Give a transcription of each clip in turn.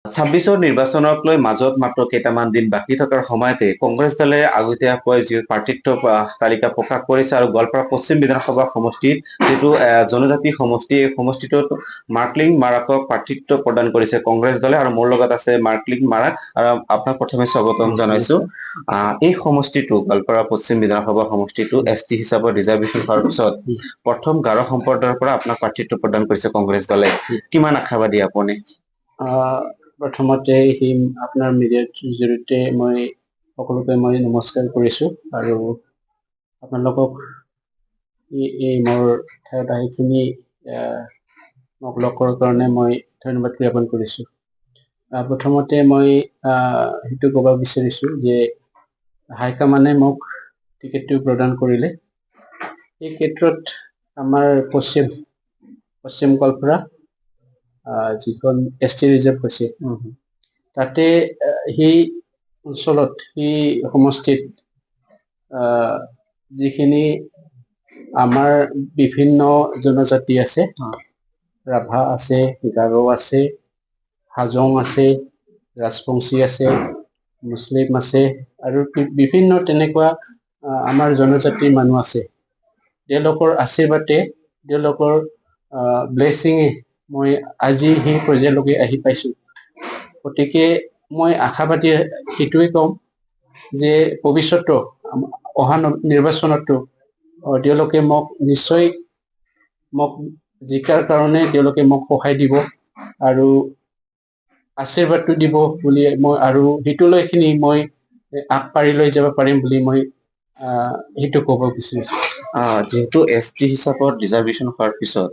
২৬ৰ নিৰ্বাচনক লৈ মাজত মাত্ৰ কেইটামান দিন বাকী থকাৰ সময়তে কংগ্ৰেছ দলে আগতীয়াকৈ যি প্ৰাৰ্থিত্ব তালিকা প্ৰকাশ কৰিছে আৰু গোৱালপাৰা পশ্চিম বিধানসভা সমষ্টিত যিটো জনজাতি সমষ্টি, এই সমষ্টিটোত মাৰ্কলিং মাৰাকক প্ৰাৰ্থিত্ব প্ৰদান কৰিছে কংগ্ৰেছ দলে আৰু মোৰ লগত আছে মাৰ্কলিং মাৰাক। আপোনাক প্ৰথমে স্বাগতম জনাইছো। এই সমষ্টিটো গোৱালপাৰা পশ্চিম বিধানসভা সমষ্টিটো ST হিচাপত ৰিজাৰ্ভেশ্যন হোৱাৰ পিছত প্ৰথম গাৰো সম্প্ৰদায়ৰ পৰা আপোনাক প্ৰাৰ্থিত্ব প্ৰদান কৰিছে কংগ্ৰেছ দলে। কিমান আশাবাদী আপুনি? প্ৰথমতে আপোনাৰ মিডিয়াৰ জৰিয়তে মই সকলোকে নমস্কাৰ কৰিছোঁ আৰু আপোনালোকক এই মোৰ ঠাইত আহিখিনি মোক লগ কৰাৰ কাৰণে মই ধন্যবাদ জ্ঞাপন কৰিছোঁ। প্ৰথমতে মই সেইটো ক'ব বিচাৰিছোঁ যে হাইকমাণ্ডে মোক টিকেটটো প্ৰদান কৰিলে। এই ক্ষেত্ৰত আমাৰ পশ্চিম গোৱালপাৰা যিখন ST ৰিজাৰ্ভ হৈছে তাতে সেই অঞ্চলত সেই সমষ্টিত যিখিনি আমাৰ বিভিন্ন জনজাতি আছে, ৰাভা আছে, গাৰো আছে, হাজং আছে, ৰাজবংশী আছে, মুছলিম আছে আৰু বিভিন্ন তেনেকুৱা আমাৰ জনজাতিৰ মানুহ আছে। তেওঁলোকৰ আশীৰ্বাদে, তেওঁলোকৰ ব্লেছিঙে মই আজি সেই পৰ্যায়লৈকে আহি পাইছোঁ। গতিকে মই আশাবাদী সেইটোৱে ক'ম যে ভৱিষ্যতো অহা নিৰ্বাচনতো তেওঁলোকে নিশ্চয় মোক জিকাৰ কাৰণে তেওঁলোকে মোক সহায় দিব আৰু আশীৰ্বাদটো দিব বুলি মই আৰু সেইটোলৈখিনি মই আগবাঢ়ি লৈ যাব পাৰিম বুলি মই সেইটো ক'ব বিচাৰিছোঁ। যিহেতু ST হিচাপত ৰিজাৰ্ভেশ্যন হোৱাৰ পিছত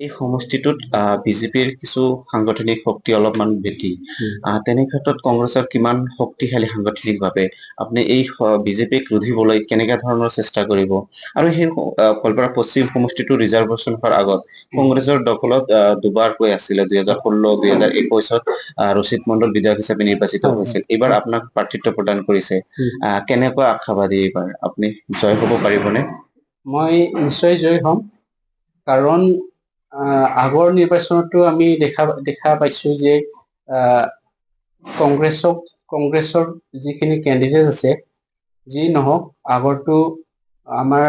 এই সমষ্টিটোত বিজেপিৰ কিছু সাংগঠনিক শক্তি অলপমান বৃদ্ধি, তেনে ক্ষেত্ৰত কংগ্ৰেছৰ কিমান শক্তিশালী সাংগঠনিকভাৱে আপুনি এই বিজেপিক ৰুধিবলৈ কেনেকুৱা ধৰণৰ চেষ্টা কৰিব? আৰু সেই গোৱালপাৰা পশ্চিম সমষ্টিটো ৰিজাৰ্ভেশ্যন হোৱাৰ আগত কংগ্ৰেছৰ দখলত দুবাৰকৈ আছিলে, 2016, 2021ত ৰচিদ মণ্ডল বিধায়ক হিচাপে নিৰ্বাচিত হৈছিল। এইবাৰ আপোনাক প্ৰাৰ্থিত্ব প্ৰদান কৰিছে। কেনেকুৱা আশাবাদী এইবাৰ আপুনি জয় হ'ব পাৰিবনে? মই নিশ্চয় জয় হ'ম, কাৰণ আগৰ নিৰ্বাচনতো আমি দেখা পাইছোঁ যে কংগ্ৰেছৰ যিখিনি কেণ্ডিডেট আছে, যি নহওক আগৰটো আমাৰ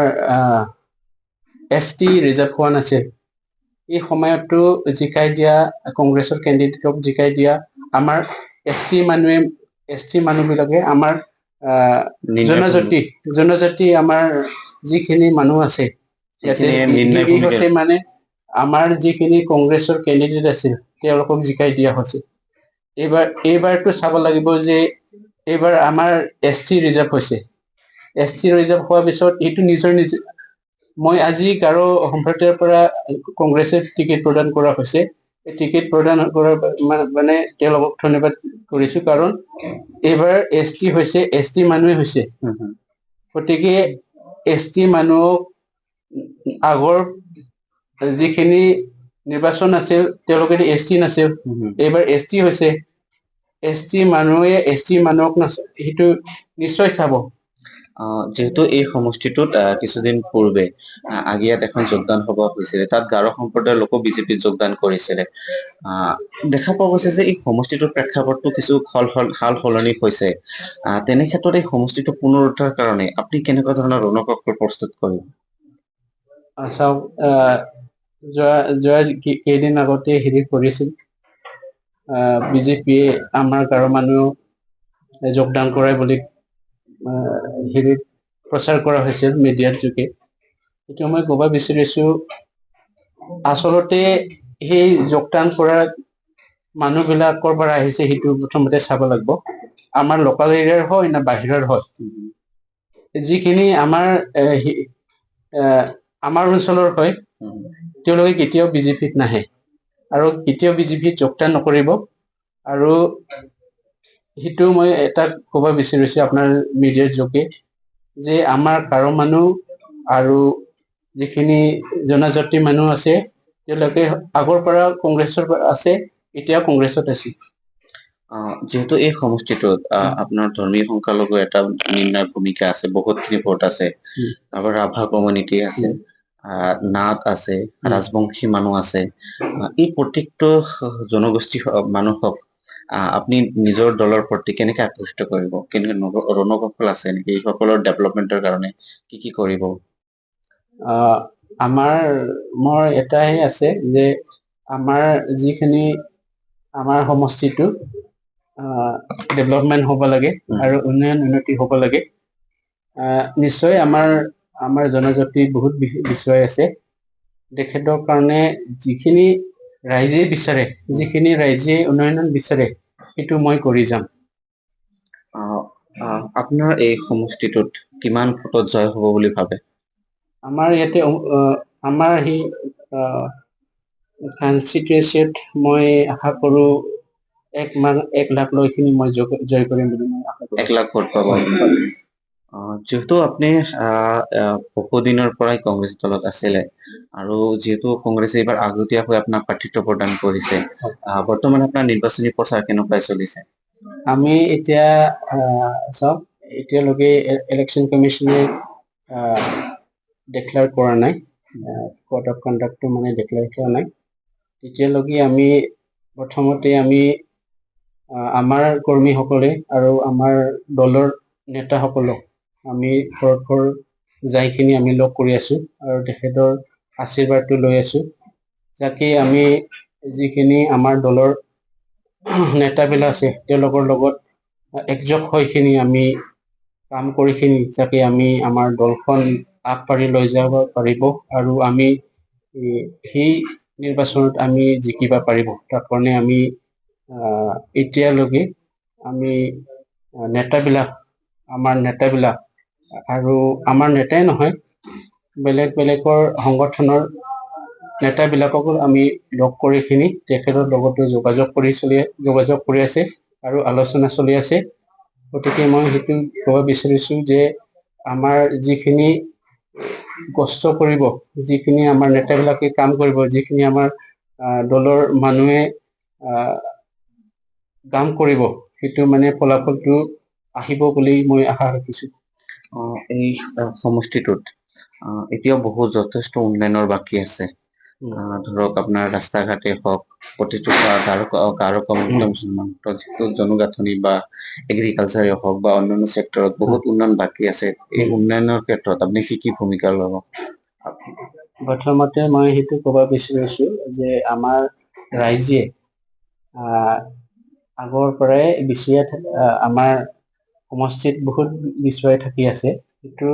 ST ৰিজাৰ্ভ হোৱা নাছিল। এই সময়তো জিকাই দিয়া কংগ্ৰেছৰ কেণ্ডিডেটক জিকাই দিয়া আমাৰ ST মানুহবিলাকে আমাৰ জনজাতি আমাৰ যিখিনি মানুহ আছে ইহঁতে মানে আমাৰ যিখিনি কংগ্ৰেছৰ কেণ্ডিডেট আছিল তেওঁলোকক জিকাই দিয়া হৈছে। এইবাৰটো চাব লাগিব যে এইবাৰ আমাৰ ST ৰিজাৰ্ভ হৈছে। ST ৰিজাৰ্ভ হোৱাৰ পিছত এইটো মই আজি গাৰো সম্প্ৰদায়ৰ পৰা কংগ্ৰেছে টিকেট প্ৰদান কৰা হৈছে। এই টিকেট প্ৰদান কৰাৰ মানে তেওঁলোকক ধন্যবাদ কৰিছোঁ, কাৰণ এইবাৰ ST হৈছে, ST মানুহে হৈছে। গতিকে ST মানুহক আগৰ যিখিনি নিৰ্বাচন আছিল তেওঁলোকে ST নাছিল, এইবাৰ ST হৈছে। ST মানুহে ST মানুহক সেইটো নিশ্চয় চাব। যিহেতু এই সমষ্টিটোত কিছুদিন পূৰ্বে আগিয়াত এখন যোগদান সভা হৈছিলে, তাত গাৰো সম্প্ৰদায়ৰ লোকো বিজেপিত যোগদান কৰিছিলে। দেখা পোৱা গৈছে যে এই সমষ্টিটোৰ প্ৰেক্ষাপটটো কিছু সাল সলনি হৈছে। তেনে ক্ষেত্ৰত এই সমষ্টিটো পুনৰুদ্ধাৰ কাৰণে আপুনি কেনেকুৱা ধৰণৰ ৰণকৌশল প্ৰস্তুত কৰিব? চাওক, যোৱা কেইদিন আগতে কৰিছিল বিজেপিয়ে আমাৰ গাঁৱৰ মানুহ যোগদান কৰে বুলি প্ৰচাৰ কৰা হৈছিল মিডিয়াৰ যোগে। এতিয়া মই ক'ব বিচাৰিছোঁ, আচলতে সেই যোগদান কৰা মানুহবিলাকৰ পৰা আহিছে সেইটো প্ৰথমতে চাব লাগিব। আমাৰ লোকেল এৰিয়াৰ হয় না বাহিৰৰ হয়। যিখিনি আমাৰ অঞ্চলৰ হয় তেওঁলোকে কেতিয়াও বিজেপিত নাহে আৰু কেতিয়াও বিজেপিত যোগদান নকৰিব। আৰু সেইটো মই এটা ক'ব বিচাৰিছোঁ আপোনাৰ মিডিয়াৰ যোগে যে আমাৰ গাঁৱৰ মানুহ আৰু যিখিনি জনজাতি মানুহ আছে তেওঁলোকে আগৰ পৰা কংগ্ৰেছৰ আছে, এতিয়া কংগ্ৰেছত আছে। যিহেতু এই সমষ্টিটোত আপোনাৰ ধৰ্মীয় সংখ্যালঘু এটা নিৰ্ণায়ক ভূমিকা আছে, বহুতখিনি ভোট আছে, তাৰপৰা ৰাভা কমিউনিটি আছে, নাথ আছে, ৰাজবংশী মানুহ আছে। এই প্ৰত্যেকটো জনগোষ্ঠী মানুহক আপুনি নিজৰ দলৰ প্ৰতি কেনেকে আকৃষ্ট কৰিব, কেনেকে ৰণকৌশল আছে নেকি এইসকলৰ ডেভেলপমেন্টৰ কাৰণে কি কৰিব? মোৰ এটাই আছে যে আমাৰ যিখিনি আমাৰ সমষ্টিটো ডেভেলপমেন্ট হ'ব লাগে আৰু উন্নতি হ'ব লাগে। নিশ্চয় আমাৰ জনজাতি বহুত বিষয় আছে, তেখেতৰ কাৰণে যিখিনি ৰাইজে বিচাৰে, যিখিনি ৰাইজে উন্নয়ন বিচাৰে সেইটো মই কৰি যাম। আপোনাৰ এই সমষ্টিটোত কিমান ভোটত জয় হ'ব বুলি ভাবে? আমাৰ ইয়াতে আমাৰ সেই কনষ্টিটুৱেঞ্চিত মই আশা কৰো 1 লাখ লৈখিনি মই জয় কৰিম বুলি মই আশা কৰো। 1 লাখ ভোট পাব। যেহেতু আপুনি বহুদিনৰ পৰাই কংগ্ৰেছ দলত আছিলে আৰু যেহেতু কংগ্ৰেছে এইবাৰ আগতীয়াকৈ আপোনাক প্ৰাৰ্থিত্ব প্ৰদান কৰিছে, বৰ্তমান আপোনাৰ নিৰ্বাচনী প্ৰচাৰ কেনেকুৱা চলিছে? আমি এতিয়া চাওক, এতিয়ালৈকে ইলেকশ্যন কমিশ্যনে ডিক্লেয়াৰ কৰা নাই, কোড অফ কণ্ডাক্টটো মানে ডিক্লেয়াৰ কৰা নাই। এতিয়ালৈকে আমি প্ৰথমতে আমাৰ কৰ্মীসকলে আৰু আমাৰ দলৰ নেতাসকলক আমি ঘৰ যাইখিনি আমি লগ কৰি আছো আৰু তেখেতৰ আশীৰ্বাদটো লৈ আছো, যাতে আমি যিখিনি আমাৰ দলৰ নেতাবিলাক আছে তেওঁলোকৰ লগত একযোগ হৈখিনি আমি কাম কৰিখিনি যাতে আমি আমাৰ দলখন আগবাঢ়ি লৈ যাব পাৰিব আৰু আমি সেই নিৰ্বাচনত আমি জিকিব পাৰিব। তাৰ কাৰণে আমি এতিয়ালৈকে আমি আমাৰ নেতাবিলাক আৰু আমাৰ নেতাই নহয়, বেলেগৰ সংগঠনৰ নেতাবিলাককো আমি লগ কৰিখিনি তেখেতৰ লগতো যোগাযোগ কৰি আছে আৰু আলোচনা চলি আছে। গতিকে মই সেইটো ক'ব বিচাৰিছো যে আমাৰ যিখিনি কষ্ট কৰিব, যিখিনি আমাৰ নেতাবিলাকে কাম কৰিব, যিখিনি আমাৰ দলৰ মানুহে কাম কৰিব, সেইটো মানে ফলাফলটো আহিব বুলি মই আশা ৰাখিছো। এই সমষ্টিটোত এতিয়াও বহুত যথেষ্ট উন্নয়নৰ বাকী আছে। ধৰক আপোনাৰ ৰাস্তা ঘাটে হওক, প্ৰতিটো গাৰো জনগাঁথনি বা এগ্ৰিকালচাৰে হওক বা অন্যান্য চেক্টৰত বহুত উন্নয়ন বাকী আছে। এই উন্নয়নৰ ক্ষেত্ৰত আপুনি কি ভূমিকা ল'ব? প্ৰথমতে মই সেইটো ক'ব বিচাৰিছো যে আমাৰ ৰাইজে আগৰ পৰাই আমাৰ সমষ্টিত বহুত বিচৰাই থাকি আছে। কিন্তু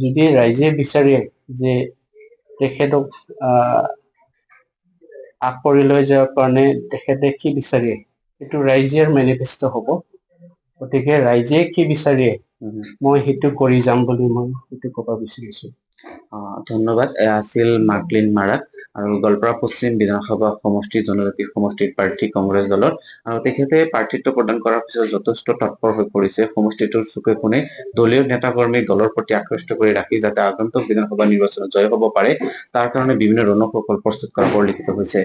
যদি ৰাইজে বিচাৰে যে তেখেতক কৰি লৈ যোৱাৰ কাৰণে তেখেতে কি বিচাৰে সেইটো ৰাইজৰ মেনিফেষ্টো হ'ব। গতিকে ৰাইজে কি বিচাৰে মই সেইটো কৰি যাম বুলি মই সেইটো ক'ব বিচাৰিছো। ধন্যবাদ। আছিল মাৰ্কলিন মাৰাক আৰু গোৱালপাৰা পশ্চিম বিধানসভা সমষ্টি জনজাতি সমষ্টিৰ প্ৰাৰ্থী কংগ্ৰেছ দলৰ, আৰু তেখেতে প্ৰাৰ্থিত্ব প্ৰদান কৰাৰ পিছত যথেষ্ট তৎপৰ হৈ পৰিছে সমষ্টিটোৰ চুকে কোণে দলীয় নেতা কৰ্মী দলৰ প্ৰতি আকৃষ্ট কৰি ৰাখি যাতে আগন্তুক বিধানসভা নিৰ্বাচনত জয় হ'ব পাৰে তাৰ কাৰণে বিভিন্ন ৰণকৌশল প্ৰস্তুত কৰা পৰিলক্ষিত হৈছে।